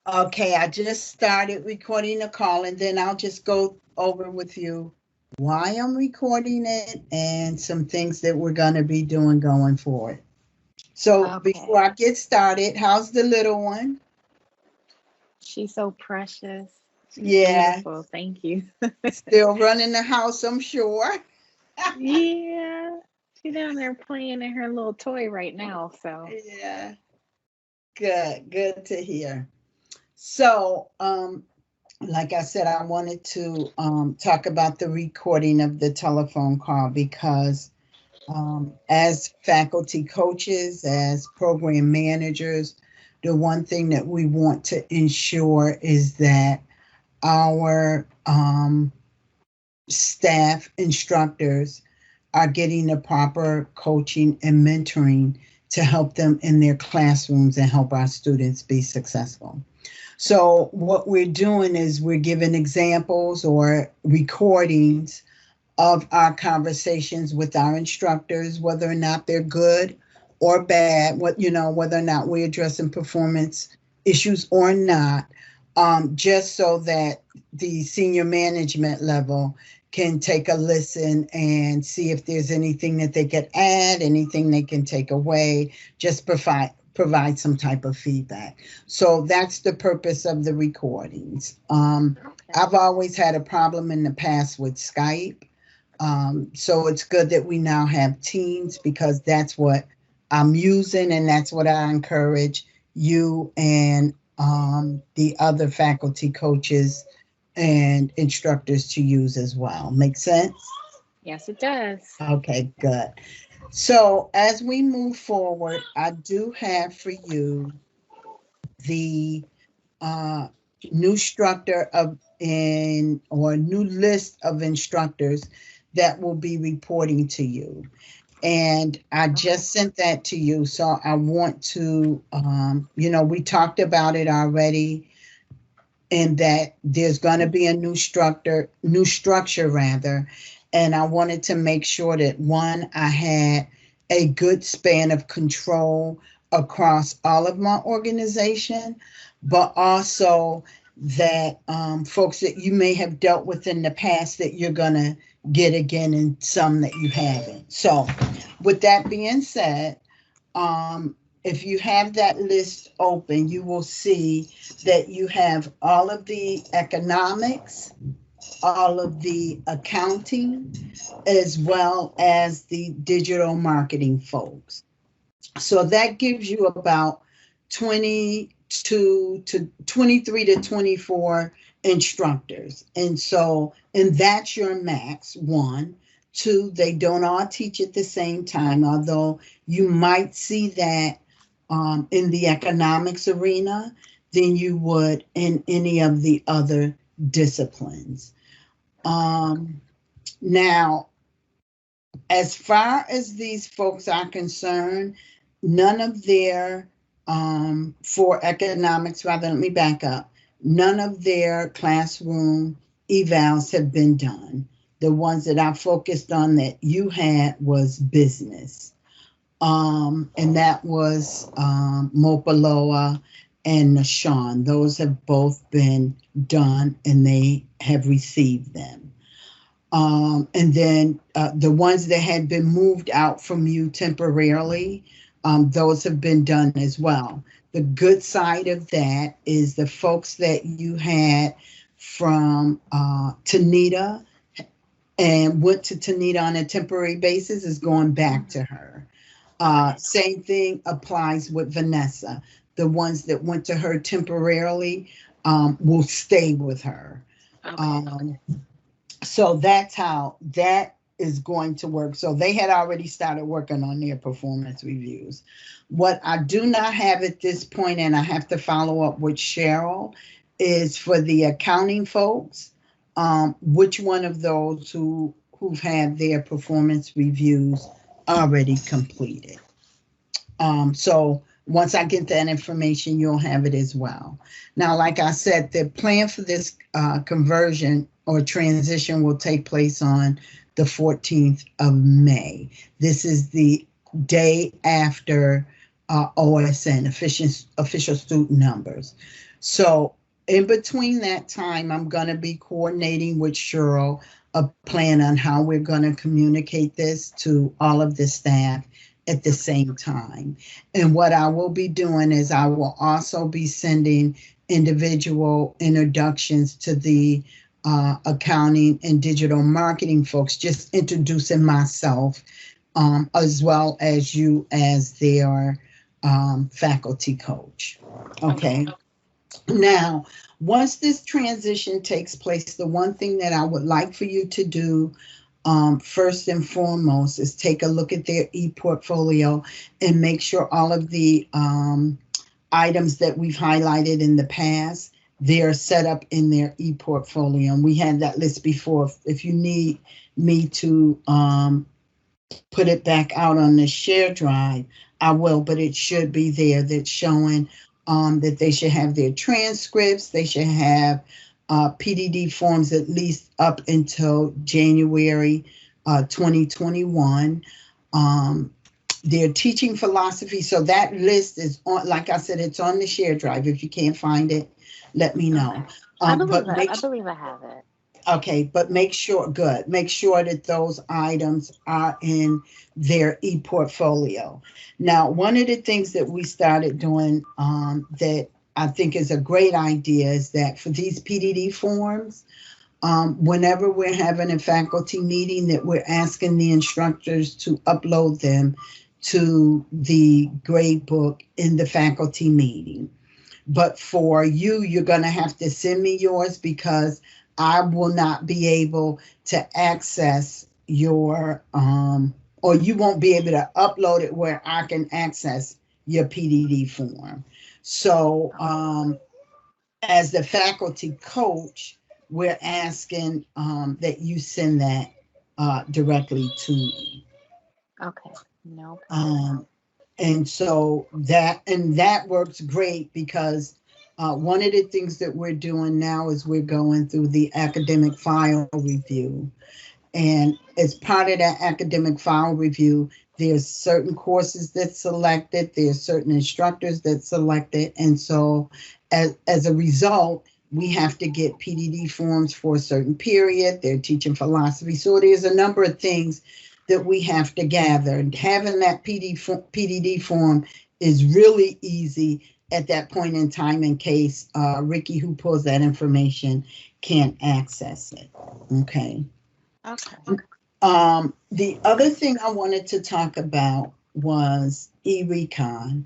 Okay, I just started recording the call and then I'll just go over with you why I'm recording it and some things that we're going to be doing going forward. So before Okay. I get started, how's the little one? She's so precious. She's Yeah, beautiful. Thank you. still running the house, I'm sure. Yeah. She's down there playing in her little toy right now. So, Yeah, good to hear. So, like I said, I wanted to talk about the recording of the telephone call because as faculty coaches, as program managers, the one thing that we want to ensure is that our staff instructors are getting the proper coaching and mentoring to help them in their classrooms and help our students be successful. So, what we're doing is we're giving examples or recordings of our conversations with our instructors, whether or not they're good or bad, whether or not we're addressing performance issues or not, just so that the senior management level can take a listen and see if there's anything that they could add, anything they can take away, just provide some type of feedback. So that's the purpose of the recordings. okay. I've always had a problem in the past with Skype. So it's good that we now have Teams because that's what I'm using and that's what I encourage you and the other faculty coaches and instructors to use as well. Make sense? Yes, it does. Okay, good. So as we move forward, I do have for you the uh, new structure of in or new list of instructors that will be reporting to you. And I Okay. just sent that to you. So I want to, we talked about it already, and that there's going to be a new structure rather. And I wanted to make sure that one, I had a good span of control across all of my organization, but also that folks that you may have dealt with in the past that you're going to get again and some that you haven't. So, with that being said, if you have that list open, you will see that you have all of the economics, all of the accounting, as well as the digital marketing folks. So that gives you about 22 to 23 to 24 instructors. And that's your max one. Two, they don't all teach at the same time, although you might see that in the economics arena than you would in any of the other disciplines. Um, Now, as far as these folks are concerned, none of their, for economics, rather, let me back up, none of their classroom evals have been done. The ones that I focused on that you had was business. And that was Mopaloa and Nashawn. Those have both been done and they have received them. And then the ones that had been moved out from you temporarily, those have been done as well. The good side of that is the folks that you had from Tanita and went to Tanita on a temporary basis is going back to her. Okay. Same thing applies with Vanessa. The ones that went to her temporarily will stay with her. Okay. Um, so that's how that is going to work. So they had already started working on their performance reviews. What I do not have at this point, and I have to follow up with Cheryl, is for the accounting folks. Which one of those who've had their performance reviews already completed? So once I get that information, you'll have it as well. Now, like I said, the plan for this conversion or transition will take place on the 14th of May. This is the day after OSN, official student numbers. So in between that time, I'm going to be coordinating with Cheryl a plan on how we're going to communicate this to all of the staff at the same time. And what I will be doing is I will also be sending individual introductions to the accounting and digital marketing folks, just introducing myself, as well as you as their faculty coach. Okay. Now, once this transition takes place, the one thing that I would like for you to do, first and foremost, is take a look at their e-portfolio and make sure all of the items that we've highlighted in the past, they're set up in their e-portfolio. And we had that list before. If you need me to put it back out on the share drive, I will, but it should be there. That's showing that they should have their transcripts, they should have PDD forms at least up until January 2021. Their teaching philosophy, so that list is on, like I said, it's on the share drive. If you can't find it, let me know. I believe I have it. Okay, but make sure that those items are in their e-portfolio. Now, one of the things that we started doing that I think is a great idea is that for these PDD forms, whenever we're having a faculty meeting, that we're asking the instructors to upload them to the grade book in the faculty meeting. But for you, you're going to have to send me yours because I will not be able to access your, or you won't be able to upload it where I can access your PDD form. So as the faculty coach, we're asking that you send that directly to me. Okay, no problem. And so that works great because one of the things that we're doing now is we're going through the academic file review. And as part of that academic file review, there's certain courses that's selected, there's certain instructors that's selected. And so as a result, we have to get PDD forms for a certain period, they're teaching philosophy. So there's a number of things that we have to gather. And having that PDD form is really easy at that point in time in case Ricky, who pulls that information, can't access it. Okay. The other thing I wanted to talk about was eRecon.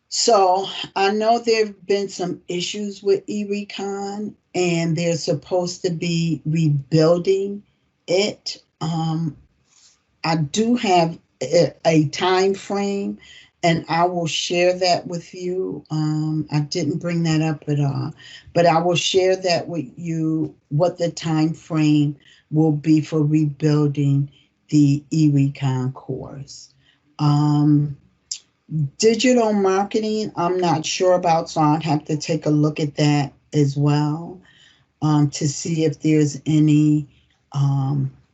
So I know there have been some issues with eRecon and they're supposed to be rebuilding it. I do have a time frame and I will share that with you. I didn't bring that up at all, but I will share that with you, what the time frame will be for rebuilding the eRecon course. Digital marketing, I'm not sure about, so I'd have to take a look at that as well to see if there's any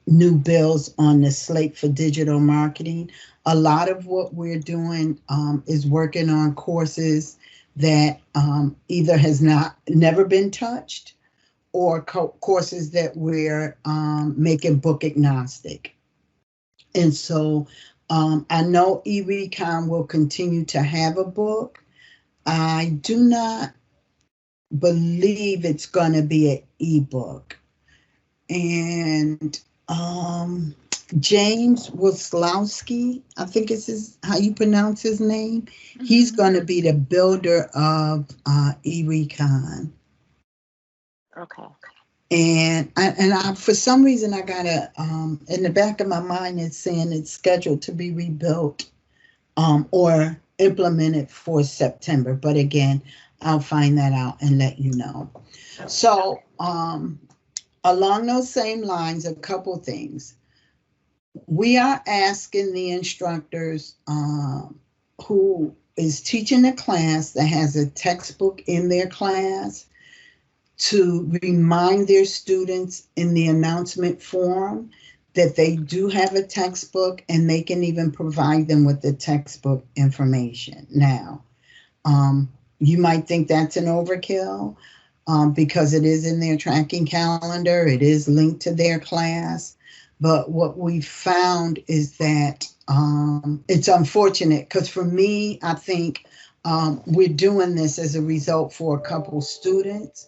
new bills on the slate for digital marketing. A lot of what we're doing is working on courses that either has never been touched or courses that we're making book agnostic. And so I know eRecon will continue to have a book. I do not believe it's going to be an ebook. And James Woslowski, I think is how you pronounce his name. Mm-hmm. He's going to be the builder of eRecon. Okay. And I, for some reason, I got in the back of my mind, it's saying it's scheduled to be rebuilt or implemented for September. But again, I'll find that out and let you know. So along those same lines, a couple things. We are asking the instructors who is teaching a class that has a textbook in their class to remind their students in the announcement form that they do have a textbook and they can even provide them with the textbook information. Now, You might think that's an overkill because it is in their tracking calendar. It is linked to their class. But what we found is that it's unfortunate because for me, I think we're doing this as a result for a couple students.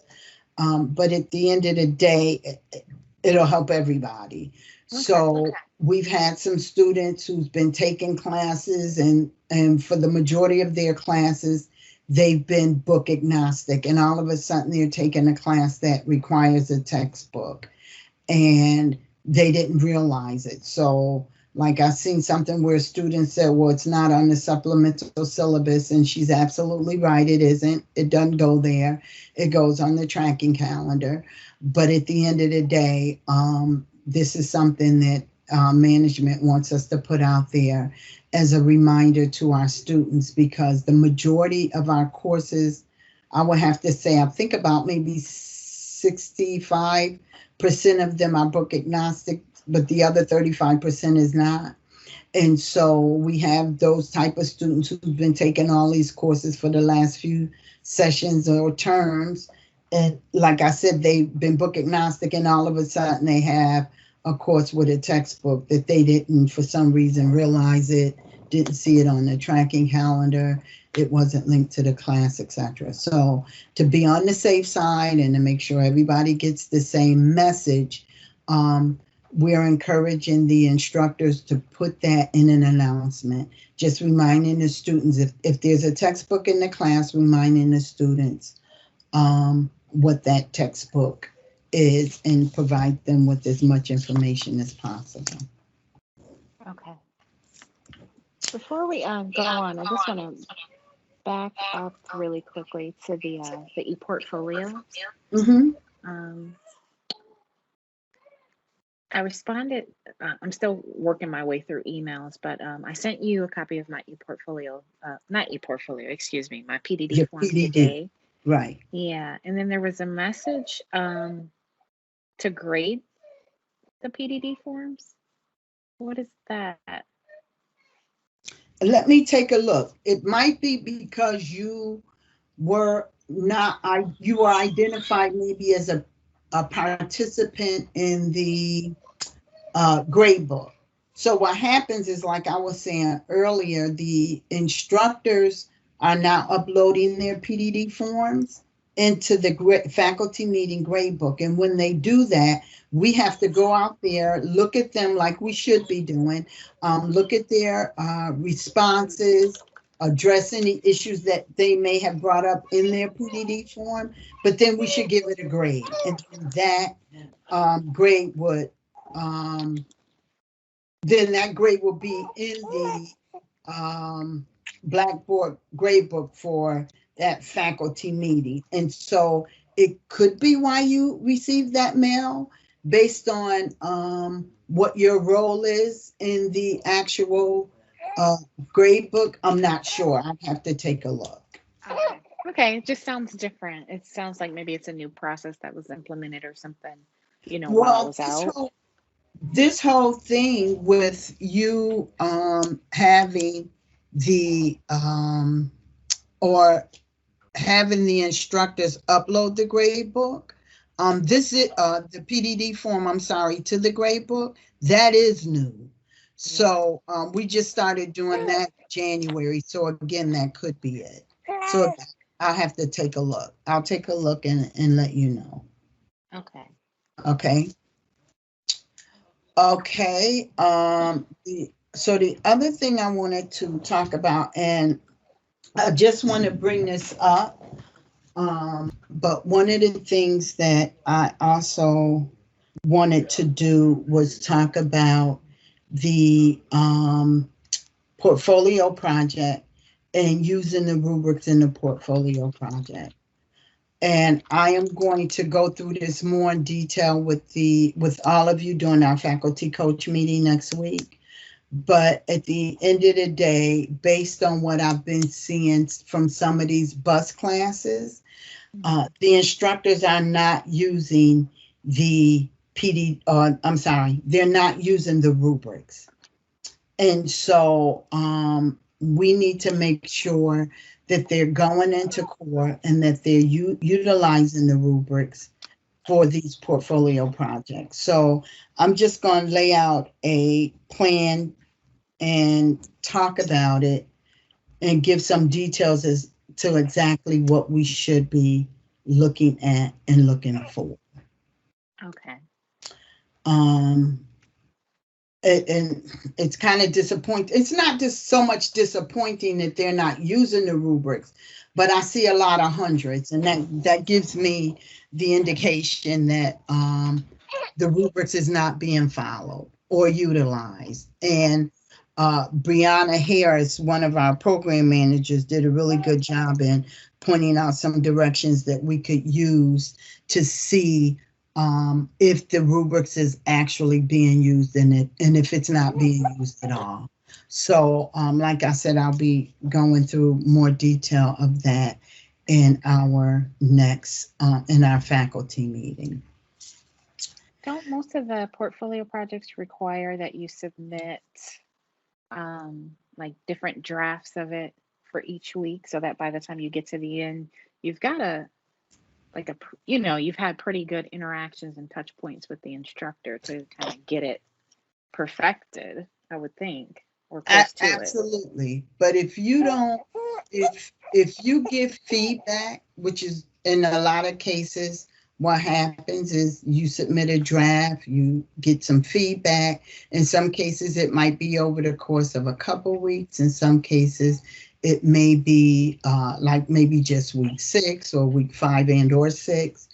But at the end of the day, it'll help everybody. Okay. So we've had some students who's been taking classes and for the majority of their classes, they've been book agnostic, and all of a sudden they're taking a class that requires a textbook and they didn't realize it. So like I've seen something where students said, well, it's not on the supplemental syllabus, and she's absolutely right. It isn't. It doesn't go there. It goes on the tracking calendar. But at the end of the day, this is something that management wants us to put out there as a reminder to our students, because the majority of our courses, I would have to say, I think about maybe 65% of them are book agnostic, but the other 35% is not. And so we have those type of students who've been taking all these courses for the last few sessions or terms. And like I said, they've been book agnostic, and all of a sudden they have a course with a textbook that they didn't, for some reason, realize it, didn't see it on the tracking calendar, it wasn't linked to the class, etc. So to be on the safe side and to make sure everybody gets the same message, we're encouraging the instructors to put that in an announcement, just reminding the students, if there's a textbook in the class, reminding the students what that textbook is and provide them with as much information as possible. Okay. Before we go on, I just want to back up really quickly to the e-portfolio. Mm-hmm. I responded, I'm still working my way through emails, but I sent you a copy of my e-portfolio, not e-portfolio, excuse me, my PDD Your form PDD. today. Right. Yeah, and then there was a message to grade the PDD forms. What is that? Let me take a look. It might be because you were not, you were identified maybe as a participant in the grade book. So what happens is, like I was saying earlier, the instructors are now uploading their PDD forms into the faculty meeting grade book. And when they do that, we have to go out there, look at them like we should be doing, look at their responses, address any issues that they may have brought up in their PDD form, but then we should give it a grade. And that grade would, then that grade will be in the Blackboard grade book for that faculty meeting. And so it could be why you received that mail, based on what your role is in the actual grade book. I'm not sure. I'd have to take a look. Okay, it just sounds different. It sounds like maybe it's a new process that was implemented or something, while I was out. This whole thing with you having the or having the instructors upload the grade book, this is the PDD form, I'm sorry, to the grade book, that is new. So we just started doing that in January. So again, that could be it. So I'll have to take a look. I'll take a look and let you know. Okay. Okay. Okay. So the other thing I wanted to talk about, and I just want to bring this up, but one of the things that I also wanted to do was talk about the portfolio project and using the rubrics in the portfolio project. And I am going to go through this more in detail with all of you during our faculty coach meeting next week. But at the end of the day, based on what I've been seeing from some of these bus classes, the instructors are not using the they're not using the rubrics. And so we need to make sure that they're going into core and that they're utilizing the rubrics for these portfolio projects. So I'm just going to lay out a plan and talk about it and give some details as to exactly what we should be looking at and looking for. Okay. And it's kind of disappointing. It's not just so much disappointing that they're not using the rubrics, but I see a lot of hundreds, and that gives me the indication that the rubrics is not being followed or utilized. And Brianna Harris, one of our program managers, did a really good job in pointing out some directions that we could use to see if the rubrics is actually being used in it, and if it's not being used at all. So like I said, I'll be going through more detail of that in our next, in our faculty meeting. Don't most of the portfolio projects require that you submit like different drafts of it for each week, so that by the time you get to the end, you've got you've had pretty good interactions and touch points with the instructor to kind of get it perfected, I would think, or close to absolutely. It. But if you don't, if you give feedback, which is in a lot of cases, what happens is you submit a draft, you get some feedback. In some cases, it might be over the course of a couple weeks. In some cases, it may be like maybe just week 6 or week 5 and/or 6.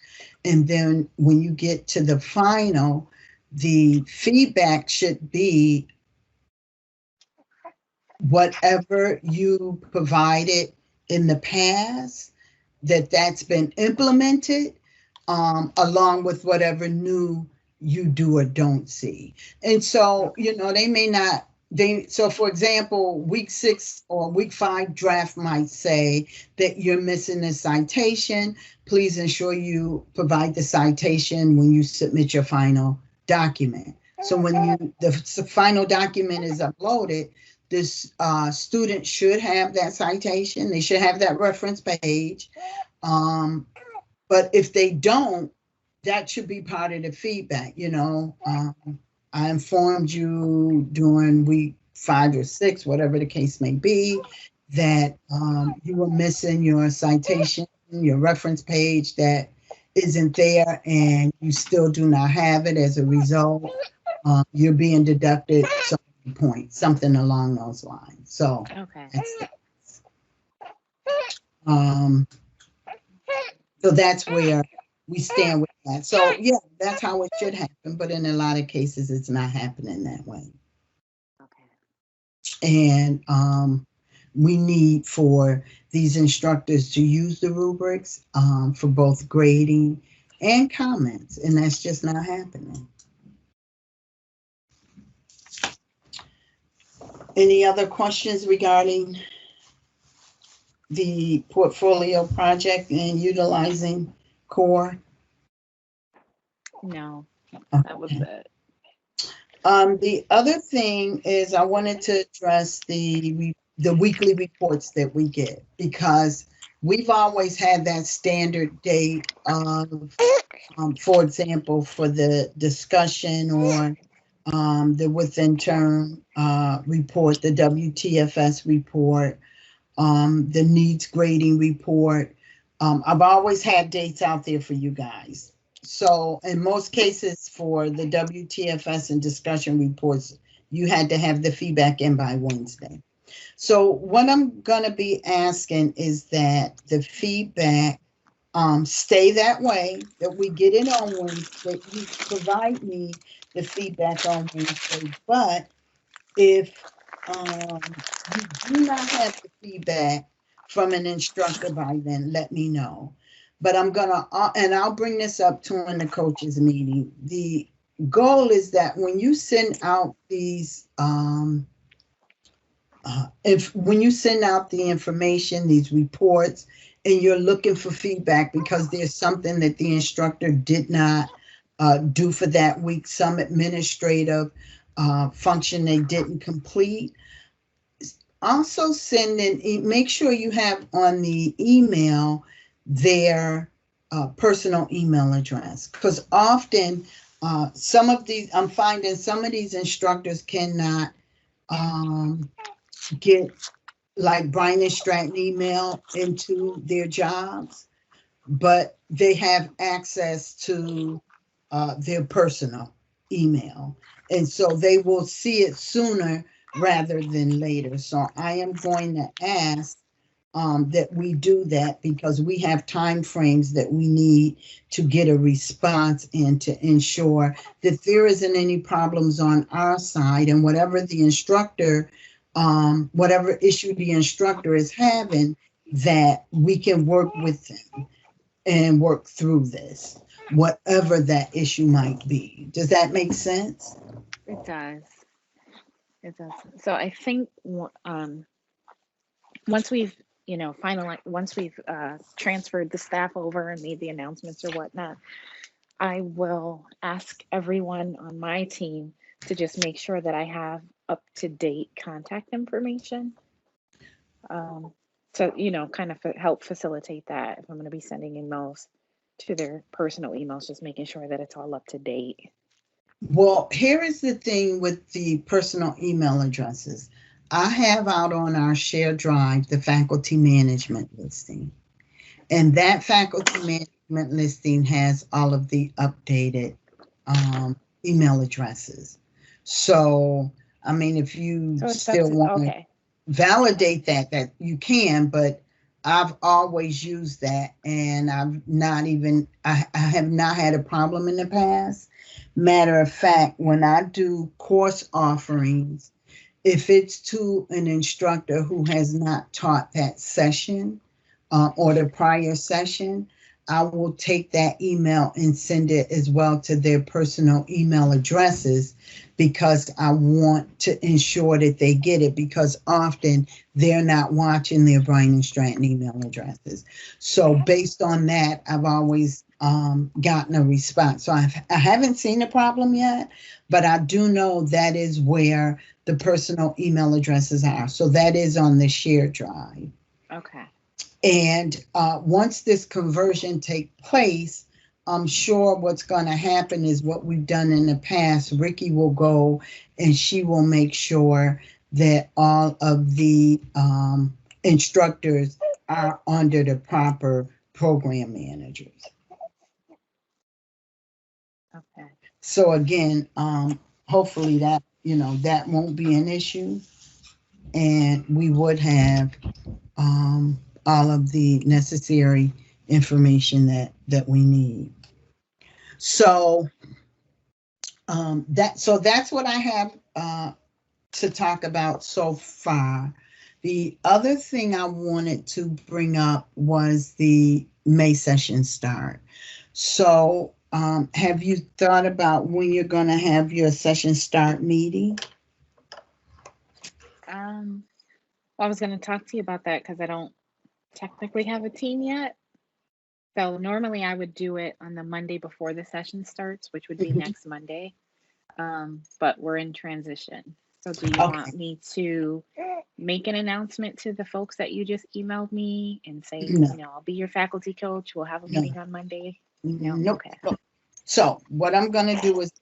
And then when you get to the final, the feedback should be whatever you provided in the past, that's been implemented, along with whatever new you do or don't see. And so, they may not, so for example, week 6 or week 5 draft might say that you're missing a citation. Please ensure you provide the citation when you submit your final document. So when the final document is uploaded, this student should have that citation. They should have that reference page. But if they don't, that should be part of the feedback. I informed you during week 5 or 6, whatever the case may be, that you were missing your citation, your reference page that isn't there, and you still do not have it. As a result, you're being deducted some points, something along those lines. So, okay. So that's where we stand with that. So yeah, that's how it should happen. But in a lot of cases, it's not happening that way. Okay. And we need for these instructors to use the rubrics for both grading and comments, and that's just not happening. Any other questions regarding the portfolio project and utilizing core? No, okay. That was it. The other thing is I wanted to address the weekly reports that we get, because we've always had that standard date of, for example, for the discussion or the within term report, the WTFS report, the needs grading report. I've always had dates out there for you guys. So in most cases for the WTFS and discussion reports, you had to have the feedback in by Wednesday. So what I'm going to be asking is that the feedback stay that way, that we get it on Wednesday, that you provide me the feedback on Wednesday. But if you do not have the feedback from an instructor by then, let me know. But I'm gonna, and I'll bring this up during the coaches meeting. The goal is that when you send out these, when you send out the information, these reports, and you're looking for feedback because there's something that the instructor did not do for that week, some administrative function they didn't complete, also send make sure you have on the email their personal email address, because often I'm finding some of these instructors cannot get like Brian and Stratton email into their jobs, but they have access to their personal email. And so they will see it sooner rather than later. So I am going to ask that we do that, because we have time frames that we need to get a response and to ensure that there isn't any problems on our side, and whatever the instructor, whatever issue the instructor is having, that we can work with them and work through this, whatever that issue might be. Does that make sense? It does. It does. So I think once we've, finalized, once we've transferred the staff over and made the announcements or whatnot, I will ask everyone on my team to just make sure that I have up-to-date contact information. So, kind of help facilitate that. If I'm going to be sending emails to their personal emails, just making sure that it's all up to date. Well, here is the thing with the personal email addresses. I have out on our shared drive the faculty management listing, and that faculty management listing has all of the updated email addresses. So, I mean, if you still want to validate that you can, but I've always used that, and I have not had a problem in the past. Matter of fact, when I do course offerings, if it's to an instructor who has not taught that session or the prior session, I will take that email and send it as well to their personal email addresses, because I want to ensure that they get it, because often they're not watching their Brian and Stratton email addresses. So based on that, I've always gotten a response. So I haven't seen a problem yet, but I do know that is where the personal email addresses are. So that is on the shared drive. Okay. And once this conversion takes place, I'm sure what's going to happen is what we've done in the past. Ricky will go and she will make sure that all of the instructors are under the proper program managers. Okay. So again, hopefully that, that won't be an issue, and we would have all of the necessary information that we need. So that's what I have to talk about so far. The other thing I wanted to bring up was the May session start. So have you thought about when you're going to have your session start meeting? I was going to talk to you about that because I don't technically have a team yet. So normally I would do it on the Monday before the session starts, which would be next Monday. But we're in transition. So do you want me to make an announcement to the folks that you just emailed me and say, I'll be your faculty coach. We'll have a meeting on Monday? No. Okay. So what I'm going to do is,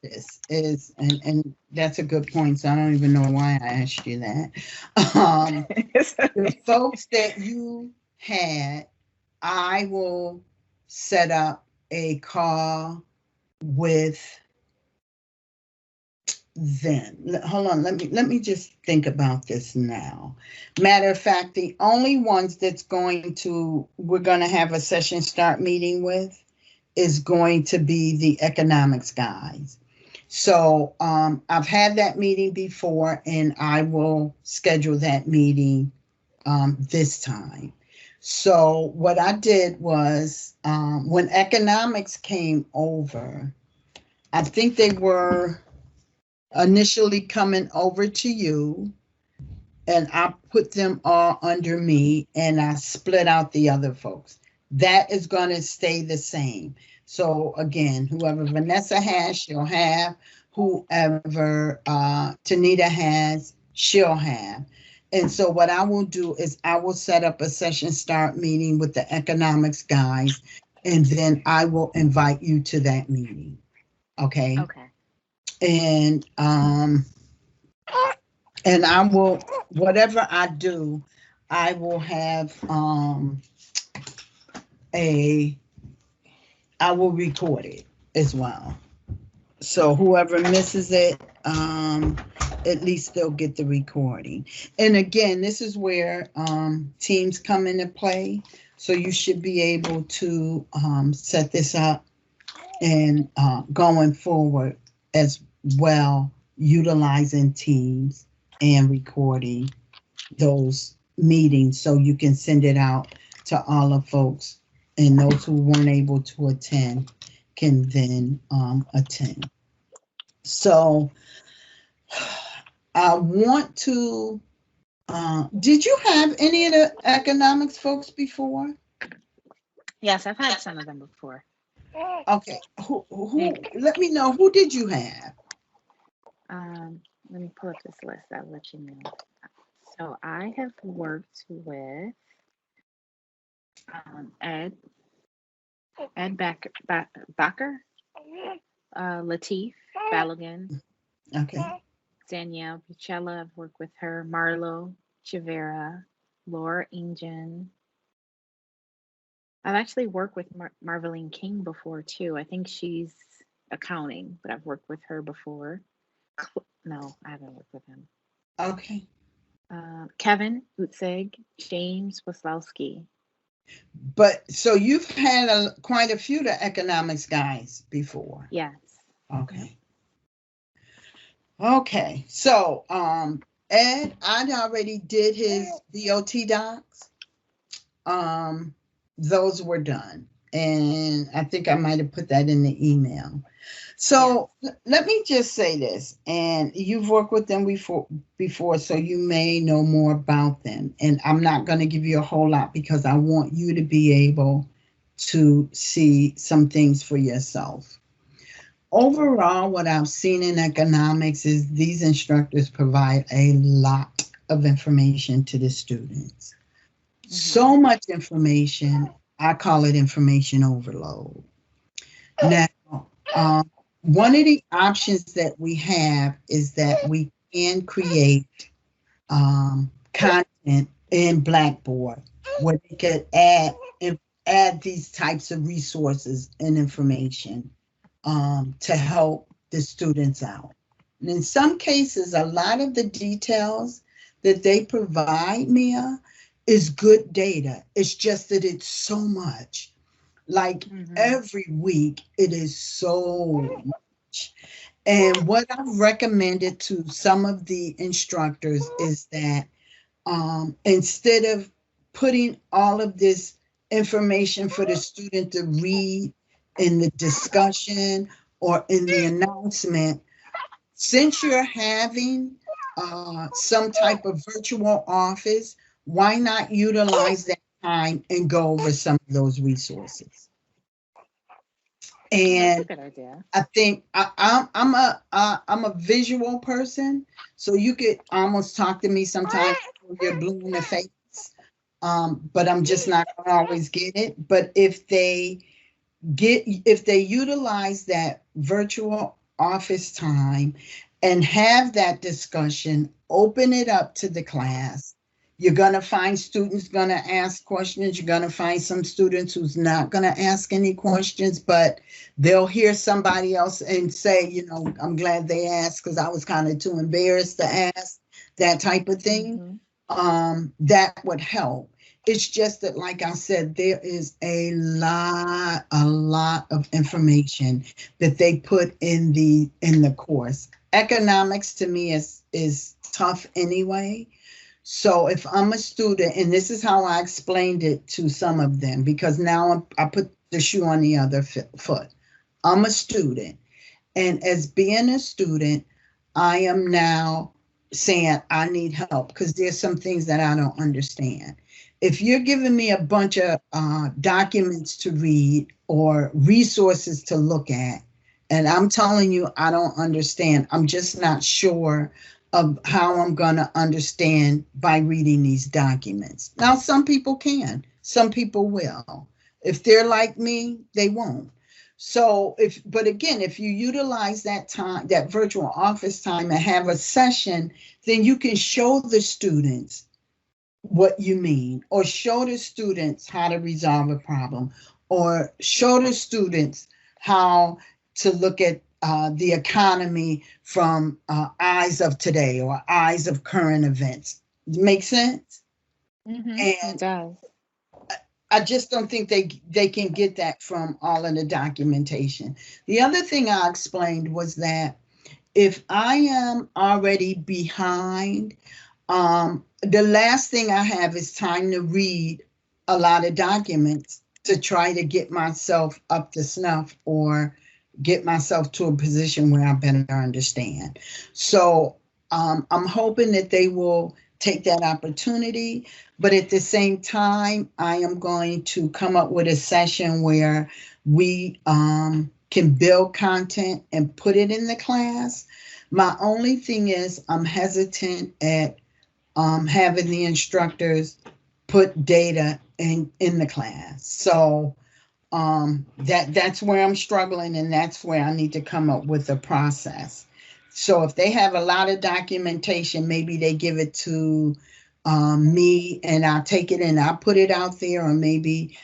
and that's a good point. So I don't even know why I asked you that. The folks that you had, I will set up a call with them. Hold on, let me just think about this now. Matter of fact, the only ones we're going to have a session start meeting with is going to be the economics guys. So I've had that meeting before, and I will schedule that meeting this time. So what I did was when economics came over, I think they were initially coming over to you, and I put them all under me, and I split out the other folks. That is going to stay the same. So again, whoever Vanessa has, she'll have. Whoever Tanita has, she'll have. And so what I will do is I will set up a session start meeting with the economics guys, and then I will invite you to that meeting. Okay. Okay. And I will, whatever I do, I will have I will record it as well. So whoever misses it, at least they'll get the recording. And again, this is where teams come into play. So you should be able to set this up and going forward as well, utilizing Teams and recording those meetings so you can send it out to all the folks, and those who weren't able to attend can then attend. So I want to, did you have any of the economics folks before? Yes, I've had some of them before. Okay, who let me know, who did you have? Let me pull up this list. I'll let you know. So I have worked with Ed Bakker, Latif Balogun, Okay. Danielle Pichella. I've worked with her. Marlo Chivera, Laura Ingen. I've actually worked with Marveline King before too. I think she's accounting, but I've worked with her before. No, I haven't worked with him. Okay. Kevin Utzig, James Waslowski. But so you've had quite a few of the economics guys before. Yes. Okay. Okay. So Ed, I already did his DOT docs. Those were done. And I think I might have put that in the email. So let me just say this, and you've worked with them before, so you may know more about them. And I'm not going to give you a whole lot because I want you to be able to see some things for yourself. Overall, what I've seen in economics is these instructors provide a lot of information to the students. Mm-hmm. So much information, I call it information overload. Now, one of the options that we have is that we can create content in Blackboard where they could add these types of resources and information to help the students out. And in some cases, a lot of the details that they provide, Mia, is good data. It's just that it's so much. Like every week, it is so much. And what I've recommended to some of the instructors is that instead of putting all of this information for the student to read in the discussion or in the announcement, since you're having some type of virtual office, why not utilize that time and go over some of those resources? And that's a good idea. I think I'm a visual person, so you could almost talk to me sometimes when you're blue in the face, but I'm just not gonna always get it. But if they utilize that virtual office time and have that discussion, open it up to the class. You're going to find students going to ask questions. You're going to find some students who's not going to ask any questions, but they'll hear somebody else and say, you know, I'm glad they asked because I was kind of too embarrassed to ask, that type of thing. That would help. It's just that, like I said, there is a lot of information that they put in the course. Economics to me is tough anyway. So if I'm a student, and this is how I explained it to some of them, because now I put the shoe on the other foot. I'm a student, and as being a student, I am now saying I need help because there's some things that I don't understand. If you're giving me a bunch of documents to read or resources to look at, and I'm telling you I don't understand, I'm just not sure of how I'm going to understand by reading these documents. Now, some people can, some people will. If they're like me, they won't. So but again, if you utilize that time, that virtual office time, and have a session, then you can show the students what you mean, or show the students how to resolve a problem, or show the students how to look at the economy from eyes of today or eyes of current events. Make sense? It And does. I just don't think they can get that from all of the documentation. The other thing I explained was that if I am already behind, the last thing I have is time to read a lot of documents to try to get myself up to snuff or get myself to a position where I better understand. So I'm hoping that they will take that opportunity, but at the same time, I am going to come up with a session where we can build content and put it in the class. My only thing is I'm hesitant at having the instructors put data in the class. So that's where I'm struggling, and that's where I need to come up with a process. So if they have a lot of documentation, maybe they give it to me and I'll take it and I'll put it out there, or maybe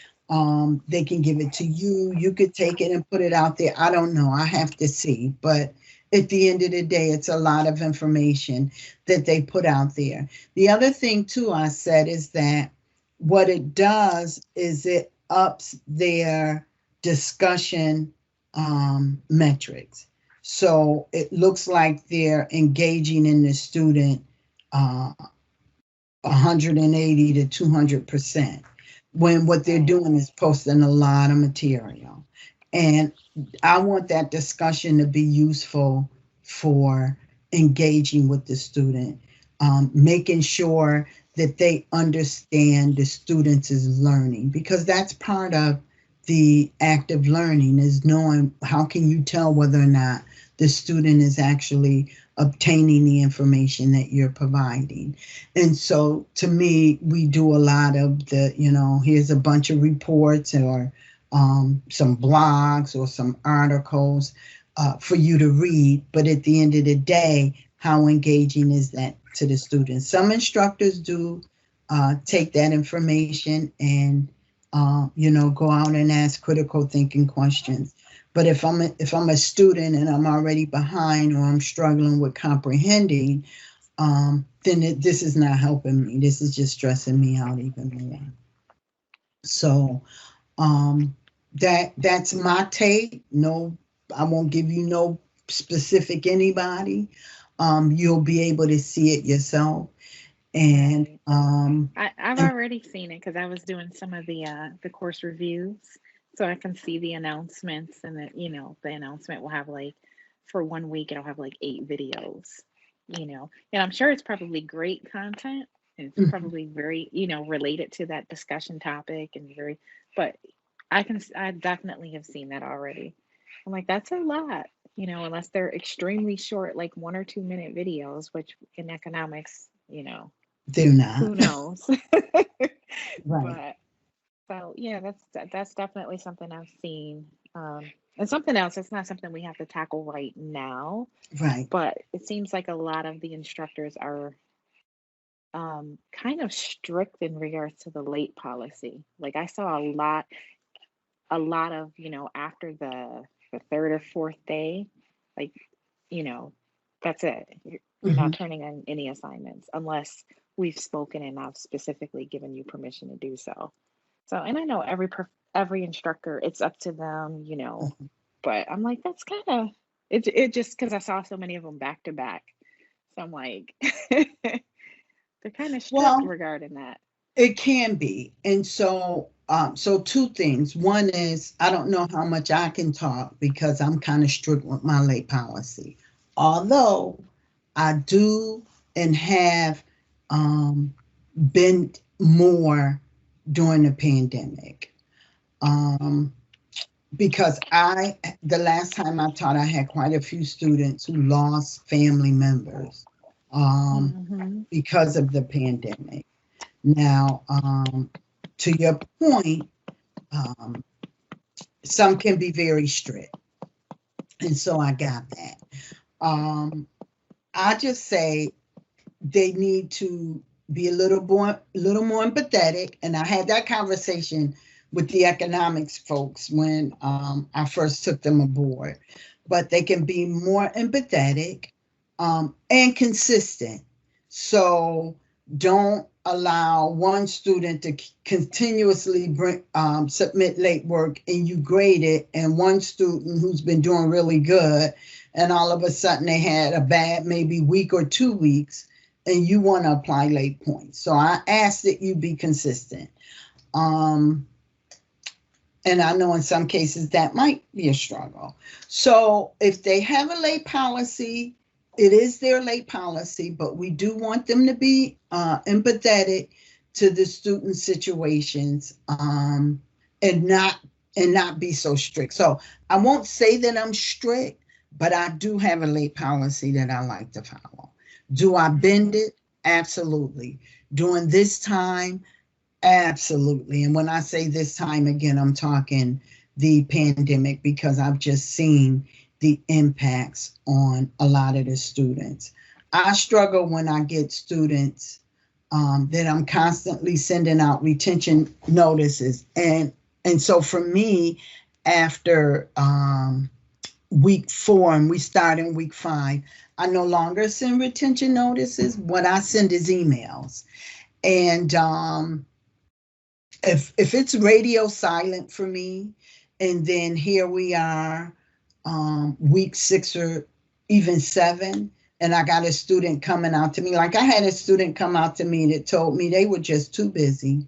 they can give it to you. You could take it and put it out there. I don't know. I have to see. But at the end of the day, it's a lot of information that they put out there. The other thing, too, I said is that what it does is it ups their discussion metrics. So it looks like they're engaging in the student 180 to 200%, when what they're doing is posting a lot of material. And I want that discussion to be useful for engaging with the student, making sure that they understand the students is learning, because that's part of the active learning, is knowing how can you tell whether or not the student is actually obtaining the information that you're providing. And so to me, we do a lot of the, here's a bunch of reports or some blogs or some articles for you to read. But at the end of the day, how engaging is that to the students? Some instructors do take that information and, go out and ask critical thinking questions. But if I'm a student and I'm already behind, or I'm struggling with comprehending, then this is not helping me. This is just stressing me out even more. So that's my take. No, I won't give you no specific anybody. You'll be able to see it yourself. And I've already seen it because I was doing some of the course reviews, so I can see the announcements, and the announcement will have, like, for 1 week it'll have like 8 videos, and I'm sure it's probably great content. And it's probably very related to that discussion topic, and but I definitely have seen that already. I'm like, that's a lot, unless they're extremely short, like 1 or 2 minute videos, which in economics, they're who not. knows? Right. But so yeah, that's definitely something I've seen. And something else, it's not something we have to tackle right now, Right. but it seems like a lot of the instructors are kind of strict in regards to the late policy. Like, I saw a lot of, after the third or fourth day, like, you know, that's it. You're not Mhm. turning in any assignments unless we've spoken and I've specifically given you permission to do so. So, and I know every instructor, it's up to them, Mhm. but I'm like, that's kind of it just because I saw so many of them back to back. So I'm like, they're kind of strict Well, regarding that. it can be. And so two things. One is, I don't know how much I can talk because I'm kind of strict with my late policy. Although I do and have been more during the pandemic. Um, because the last time I taught, I had quite a few students who lost family members Mhm. because of the pandemic. Now, to your point, um, some can be very strict. And so I got that. Um, I just say they need to be a little more empathetic. And I had that conversation with the economics folks when I first took them aboard. But they can be more empathetic and consistent. So don't allow one student to continuously submit late work and you grade it, and one student who's been doing really good, and all of a sudden they had a bad maybe week or 2 weeks, and you want to apply late points. So I ask that you be consistent. Um, and I know in some cases that might be a struggle. So if they have a late policy, it is their late policy, but we do want them to be empathetic to the student situations, and not be so strict. So I won't say that I'm strict, but I do have a late policy that I like to follow. Do I bend it? Absolutely. During this time, absolutely. And when I say this time again, I'm talking the pandemic, because I've just seen the impacts on a lot of the students. I struggle when I get students that I'm constantly sending out retention notices. And so for me, after week 4 and we start in week 5, I no longer send retention notices. What I send is emails. And if it's radio silent for me, and then here we are, week 6 or even 7, and I got a student coming out to me. Like I had a student come out to me that told me they were just too busy.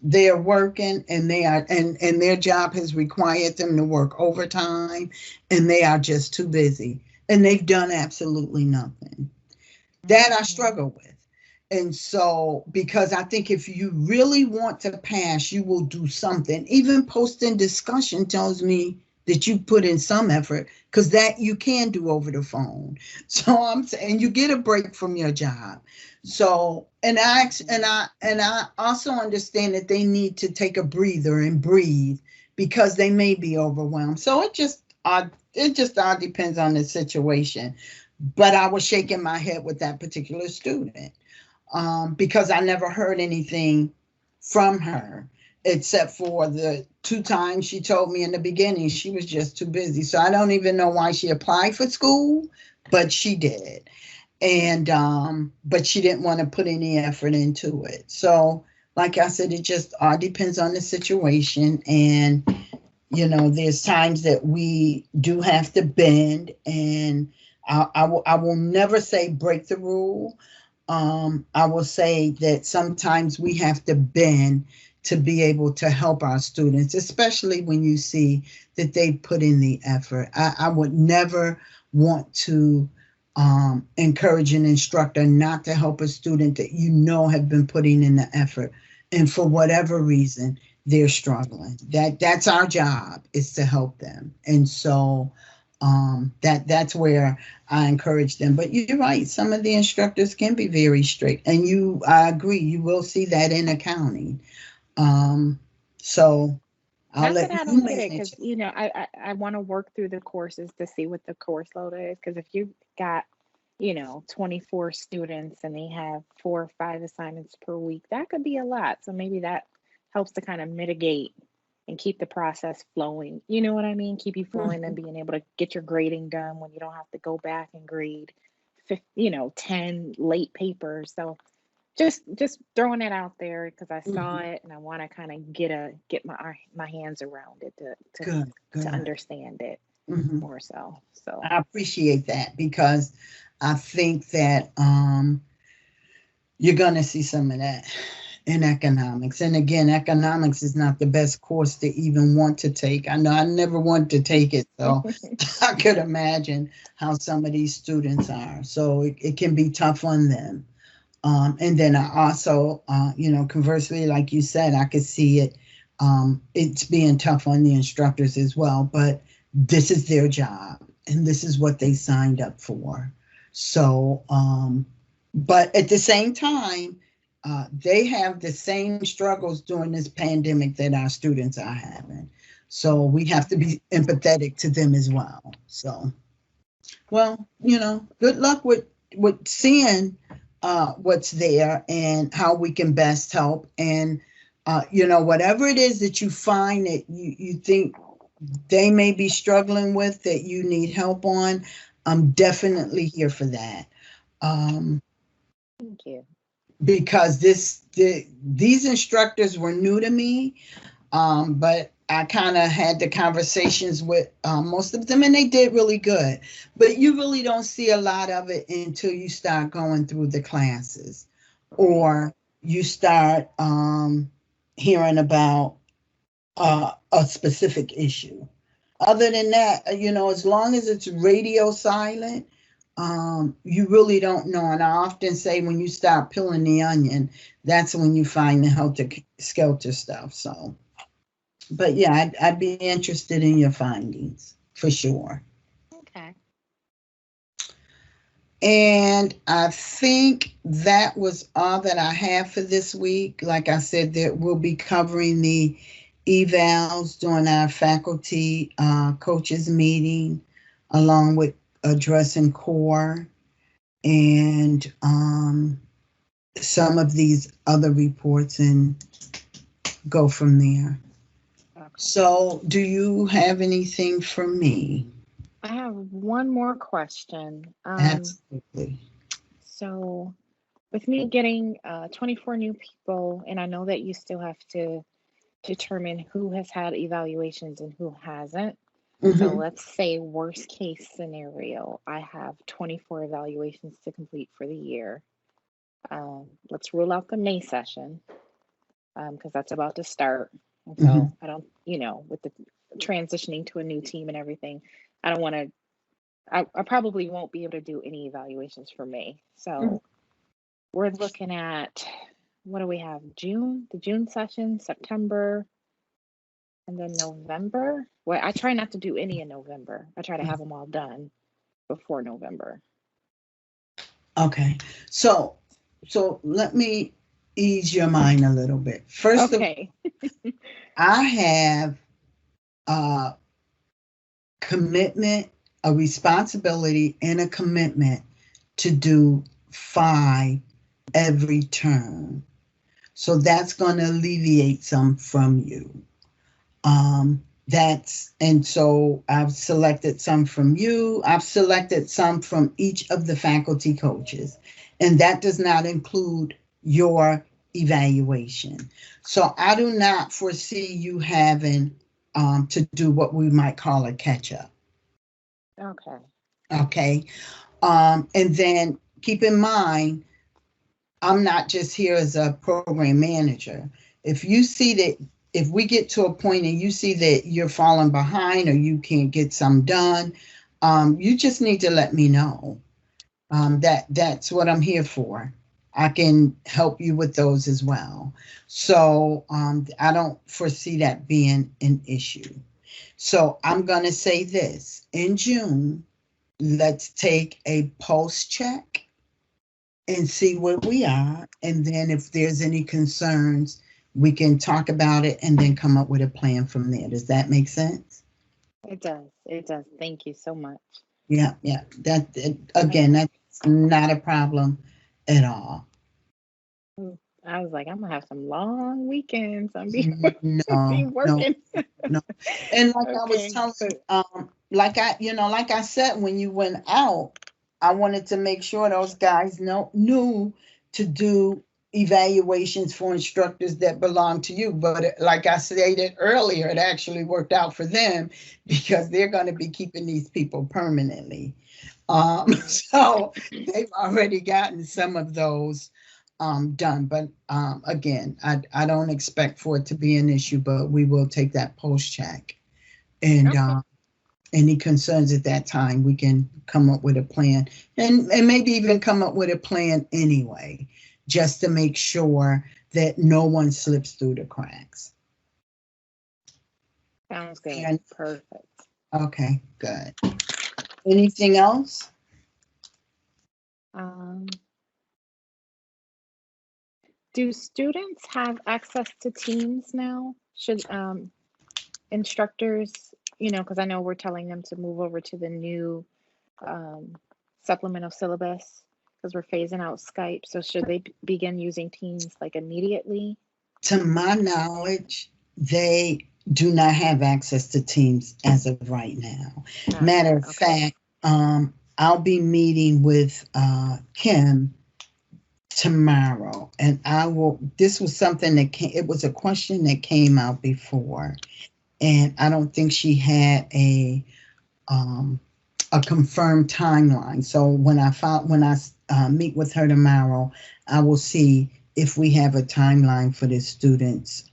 They're working, and and their job has required them to work overtime, and they are just too busy, and they've done absolutely nothing. That I struggle with. And so, because I think if you really want to pass, you will do something. Even posting discussion tells me that you put in some effort, because that you can do over the phone. So I'm saying you get a break from your job. So, and I also understand that they need to take a breather and breathe, because they may be overwhelmed. So it just all depends on the situation. But I was shaking my head with that particular student, because I never heard anything from her, except for the 2 times she told me in the beginning she was just too busy. So I don't even know why she applied for school, but she did. And but she didn't want to put any effort into it. So like I said, it just all depends on the situation. And there's times that we do have to bend, and I will never say break the rule. I will say that sometimes we have to bend to be able to help our students, especially when you see that they put in the effort. I would never want to encourage an instructor not to help a student that have been putting in the effort, and for whatever reason they're struggling. That's our job, is to help them. And so that's where I encourage them. But you're right, some of the instructors can be very strict, and I agree, you will see that in accounting. So I'll Not let that I you don't get it, manage because it. I want to work through the courses to see what the course load is. Because if you got 24 students and they have 4 or 5 assignments per week, that could be a lot. So maybe that helps to kind of mitigate and keep the process flowing. You know what I mean? Keep you flowing and Mhm. being able to get your grading done when you don't have to go back and grade 10 late papers. So just throwing it out there because I saw Mhm. it and I want to kind of get my hands around it to Good, to good. understand it Mhm. more so. I appreciate that, because I think that you're going to see some of that in economics. And again, economics is not the best course to even want to take. I know I never want to take it, so I could imagine how some of these students are. So it can be tough on them. And then I also, conversely, like you said, I could see it. It's being tough on the instructors as well, but this is their job and this is what they signed up for. So But at the same time, they have the same struggles during this pandemic that our students are having. So we have to be empathetic to them as well. So, well, good luck with seeing what's there and how we can best help. And whatever it is that you find that you think they may be struggling with that you need help on, I'm definitely here for that. Thank you. Because these instructors were new to me, but I kind of had the conversations with most of them, and they did really good. But you really don't see a lot of it until you start going through the classes, or you start hearing about a specific issue. Other than that, as long as it's radio silent, you really don't know. And I often say when you start peeling the onion, that's when you find the helter skelter stuff. So, but yeah, I'd be interested in your findings for sure. Okay. And I think that was all that I have for this week. Like I said, that we'll be covering the evals during our faculty coaches meeting, along with addressing core and some of these other reports, and go from there. Okay. So, do you have anything for me? I have one more question. Absolutely. So with me getting 24 new people, and I know that you still have to determine who has had evaluations and who hasn't. So Mm-hmm. let's say worst case scenario, I have 24 evaluations to complete for the year. Let's rule out the May session because that's about to start. And so Mm-hmm. I don't, with the transitioning to a new team and everything, I don't want to, I probably won't be able to do any evaluations for May. So we're looking at, what do we have? June, the June session, September, and then November. Well, I try not to do any in November. I try to have them all done before November. Okay. So let me ease your mind a little bit. First of all, Okay. I have a commitment, a responsibility, and a commitment to do 5 every term. So that's going to alleviate some from you. And so I've selected some from you. I've selected some from each of the faculty coaches, and that does not include your evaluation. So I do not foresee you having to do what we might call a catch up. Okay. Okay. And then keep in mind, I'm not just here as a program manager. If you see that, if we get to a point and you see that you're falling behind or you can't get some done, you just need to let me know. That's what I'm here for. I can help you with those as well. So I don't foresee that being an issue. So I'm going to say this. In June, let's take a pulse check and see where we are. And then if there's any concerns, we can talk about it and then come up with a plan from there. Does that make sense? It does. It does. Thank you so much. Yeah, yeah. Again, that's not a problem at all. I was like, I'm gonna have some long weekends. I'm be No, no, working. no. And like I was Okay. telling you, like I said, when you went out, I wanted to make sure those guys knew to do evaluations for instructors that belong to you. But like I stated earlier, it actually worked out for them because they're going to be keeping these people permanently. So they've already gotten some of those done. But again, I don't expect for it to be an issue, but we will take that post check. And Okay. any concerns at that time, we can come up with a plan and maybe even come up with a plan anyway, just to make sure that no one slips through the cracks. Sounds good. And, Perfect. okay, good. Anything else? Um, Do students have access to Teams now? Should instructors, because I know we're telling them to move over to the new supplemental syllabus because we're phasing out Skype. So should they begin using Teams like immediately? To my knowledge, they do not have access to Teams as of right now. Matter of fact, I'll be meeting with Kim tomorrow, and this was something that it was a question that came out before, and I don't think she had a confirmed timeline. So when I meet with her tomorrow, I will see if we have a timeline for the students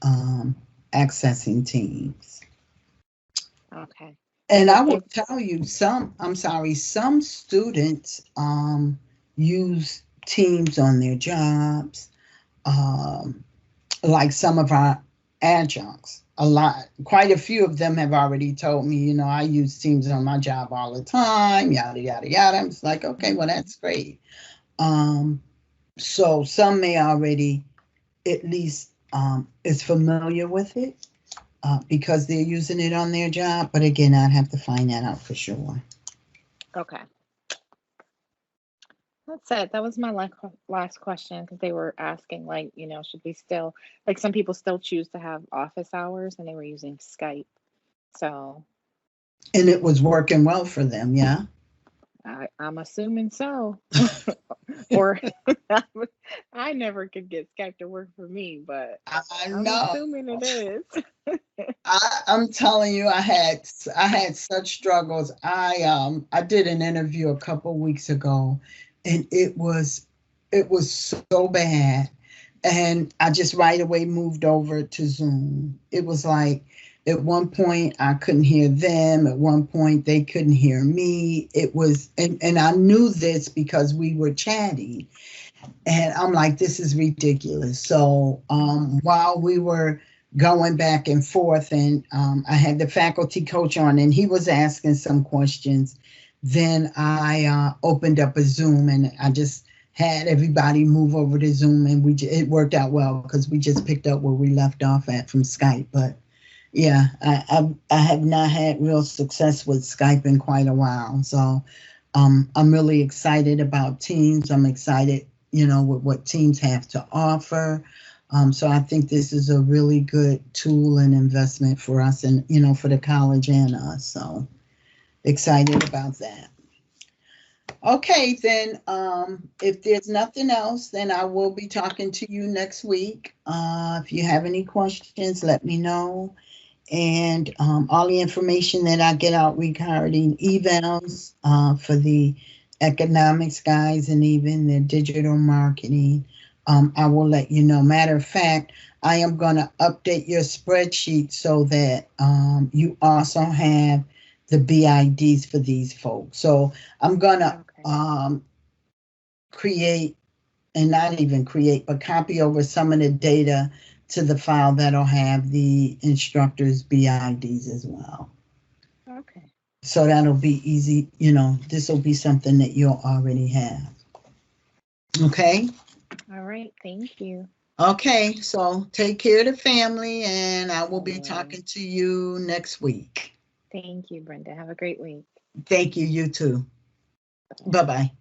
accessing Teams. Okay. And I will tell you some students use Teams on their jobs, like some of our adjuncts. Quite a few of them have already told me, I use Teams on my job all the time, yada, yada, yada. I'm just like, okay, well, that's great. So some may already at least is familiar with it because they're using it on their job. But again, I'd have to find that out for sure. Okay. That's it. That was my last question because they were asking, should we still, some people still choose to have office hours and they were using Skype. So. And it was working well for them, yeah? I'm assuming so. Or I never could get Skype to work for me, but I'm assuming it is. I'm telling you, I had such struggles. I did an interview a couple weeks ago, and it was so bad, and I just right away moved over to Zoom. It was like at one point I couldn't hear them. At one point they couldn't hear me. It was, and I knew this because we were chatting, and I'm like, this is ridiculous. So while we were going back and forth, and I had the faculty coach on, and he was asking some questions. Then I opened up a Zoom, and I just had everybody move over to Zoom, and it worked out well because we just picked up where we left off at from Skype. But yeah, I have not had real success with Skype in quite a while. So I'm really excited about Teams. I'm excited, with what Teams have to offer. So I think this is a really good tool and investment for us and, for the college and us. So excited about that. Okay, then if there's nothing else, then I will be talking to you next week. If you have any questions, let me know. And all the information that I get out regarding evals for the economics guys and even the digital marketing, I will let you know. Matter of fact, I am going to update your spreadsheet so that you also have the BIDs for these folks. So I'm going to create, and not even create, but copy over some of the data to the file that'll have the instructors' BIDs as well. Okay. So that'll be easy. This will be something that you'll already have. Okay. All right. Thank you. Okay. So take care of the family, and I will be talking to you next week. Thank you, Brenda. Have a great week. Thank you. You too. Bye-bye.